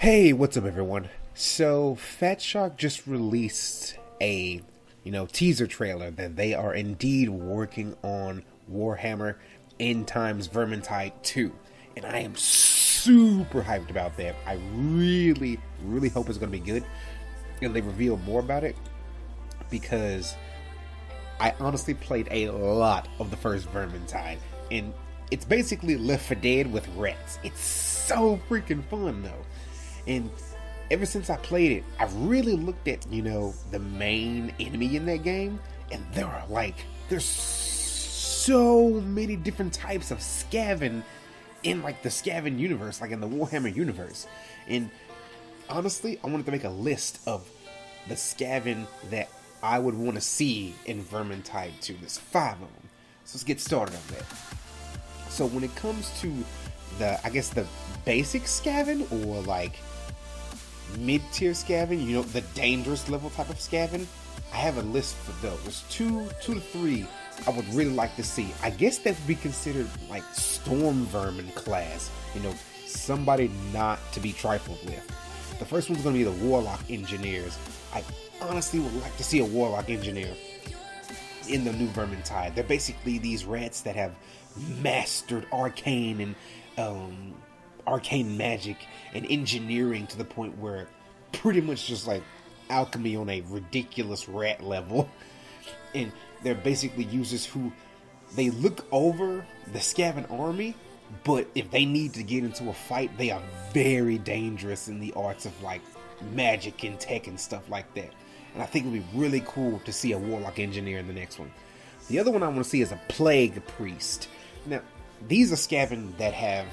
Hey, what's up everyone? So, Fat Shark just released a, teaser trailer that they are indeed working on Warhammer Endtimes Vermintide 2. And I am super hyped about that. I really hope it's going to be good. And they reveal more about it because I honestly played a lot of the first Vermintide. And it's basically Left 4 Dead with rats. It's so freaking fun though. And ever since I played it, I've really looked at, the main enemy in that game, and there's so many different types of Skaven in, the Skaven universe, in the Warhammer universe. And honestly, I wanted to make a list of the Skaven that I would want to see in Vermintide 2. There's 5 of them. So let's get started on that. So when it comes to the basic Skaven, or mid-tier Skaven, the dangerous level type of Skaven, I have a list for those. There's two to three I would really like to see. I guess that would be considered Storm Vermin class, somebody not to be trifled with. The first one's going to be the Warlock Engineers. I honestly would like to see a Warlock Engineer in the new Vermintide. They're basically these rats that have mastered arcane magic and engineering to the point where pretty much just alchemy on a ridiculous rat level. And they're basically users who they look over the Skaven army, but if they need to get into a fight, they are very dangerous in the arts of magic and tech and stuff like that. And I think it would be really cool to see a Warlock Engineer in the next one. The other one I want to see is a Plague Priest. Now, these are Skaven that have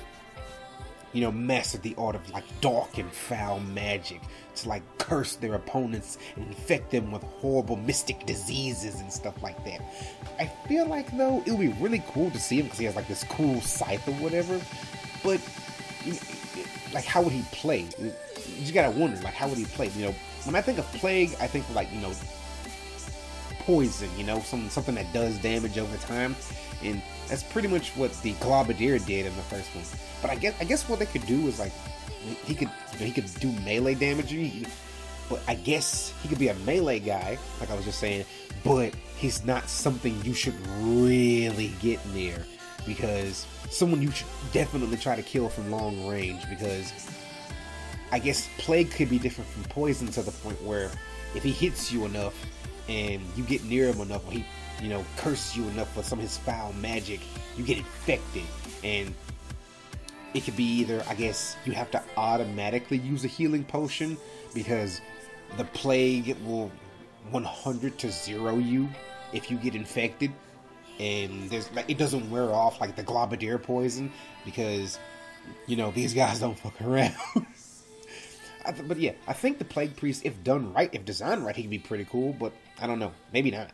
mastered the art of dark and foul magic to curse their opponents and infect them with horrible mystic diseases and stuff like that. I feel though it would be really cool to see him because he has this cool scythe or whatever. But how would he play? You just gotta wonder how would he play? When I think of plague, I think poison. Something that does damage over time, and that's pretty much what the Globadier did in the first one. But I guess what they could do is he could do melee damage, but I guess he could be a melee guy, like I was just saying. But he's not something you should really get near, because someone you should definitely try to kill from long range, because I guess plague could be different from poison to the point where if he hits you enough and you get near him enough, or he curses you enough with some of his foul magic, you get infected. And it could be either, I guess, you have to automatically use a healing potion because the plague will 100 to 0 you if you get infected, and there's it doesn't wear off like the Globadier poison, because these guys don't fuck around. But yeah, I think the Plague Priest, if done right, if designed right, he could be pretty cool, but I don't know, maybe not.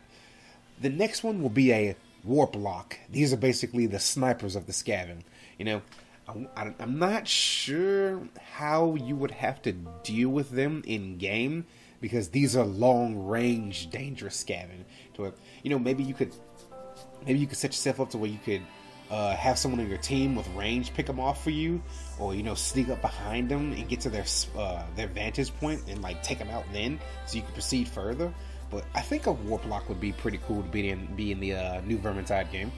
The next one will be a Warlock. These are basically the snipers of the Skaven. I'm not sure how you would have to deal with them in game, because these are long range dangerous Skaven. To maybe you could set yourself up to where you could have someone on your team with range pick them off for you, or sneak up behind them and get to their vantage point and take them out then, so you can proceed further. But I think a Warlock would be pretty cool to be in the new Vermintide game.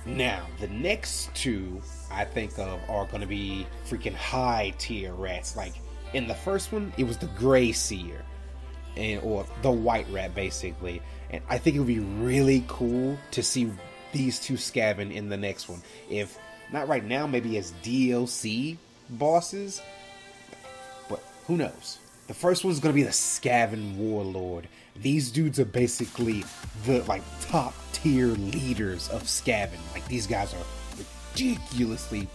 Now, the next two I think of are going to be freaking high tier rats. In the first one, it was the Grey Seer, or the White Rat basically. And I think it would be really cool to see these two Skaven in the next one. If not right now, maybe as DLC bosses, but who knows. The first one's going to be the Skaven Warlord. These dudes are basically the top tier leaders of Skaven. These guys are ridiculously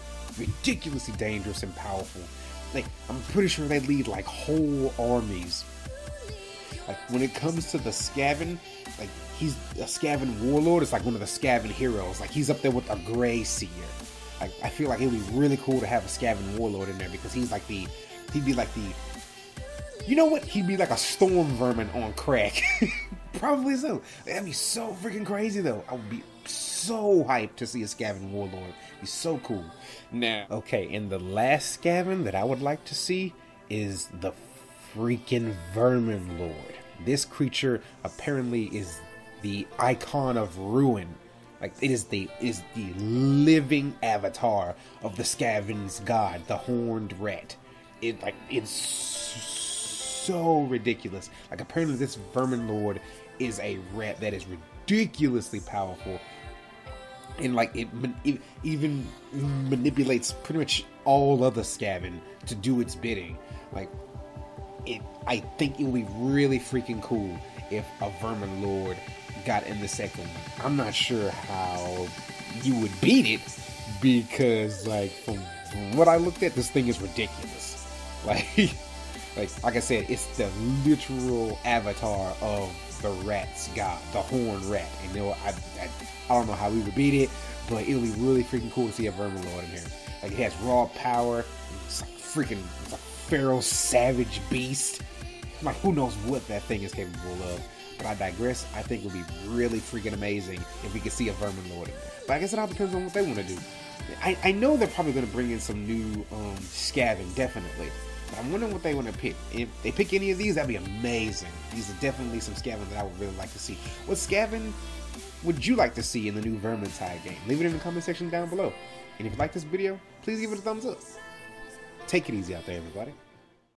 dangerous and powerful. I'm pretty sure they lead whole armies. When it comes to the Skaven, he's a Skaven Warlord. It's one of the Skaven heroes. He's up there with a Grey Seer. I feel it would be really cool to have a Skaven Warlord in there, because he'd be a Storm Vermin on crack. Probably so. That'd be so freaking crazy though. I would be so hyped to see a Skaven Warlord. He's so cool. Now, okay, and the last Skaven that I would like to see is the freaking Vermin Lord. This creature apparently is the icon of ruin. Like, it is the living avatar of the Skaven's god, the horned rat. It's so ridiculous. Like, apparently this Vermin Lord is a rat that is ridiculously powerful, and like it even manipulates pretty much all other Skaven to do its bidding. Like, I think it would be really freaking cool if a Vermin Lord got in the second one. I'm not sure how you would beat it, because like from what I looked at, this thing is ridiculous. Like I said, it's the literal avatar of the rat's god, the horned rat. And you know, I don't know how we would beat it, but it would be really freaking cool to see a Vermin Lord in here. Like, it has raw power. It's like it's a feral savage beast. Like, who knows what that thing is capable of. But I digress. I think it would be really freaking amazing if we could see a Vermin Lord in there. But I guess it all depends on what they want to do. I know they're probably going to bring in some new Skaven, definitely. But I'm wondering what they want to pick. If they pick any of these, that'd be amazing. These are definitely some Skaven that I would really like to see. What Skaven would you like to see in the new Vermintide game? Leave it in the comment section down below. And if you like this video, please give it a thumbs up. Take it easy out there, everybody.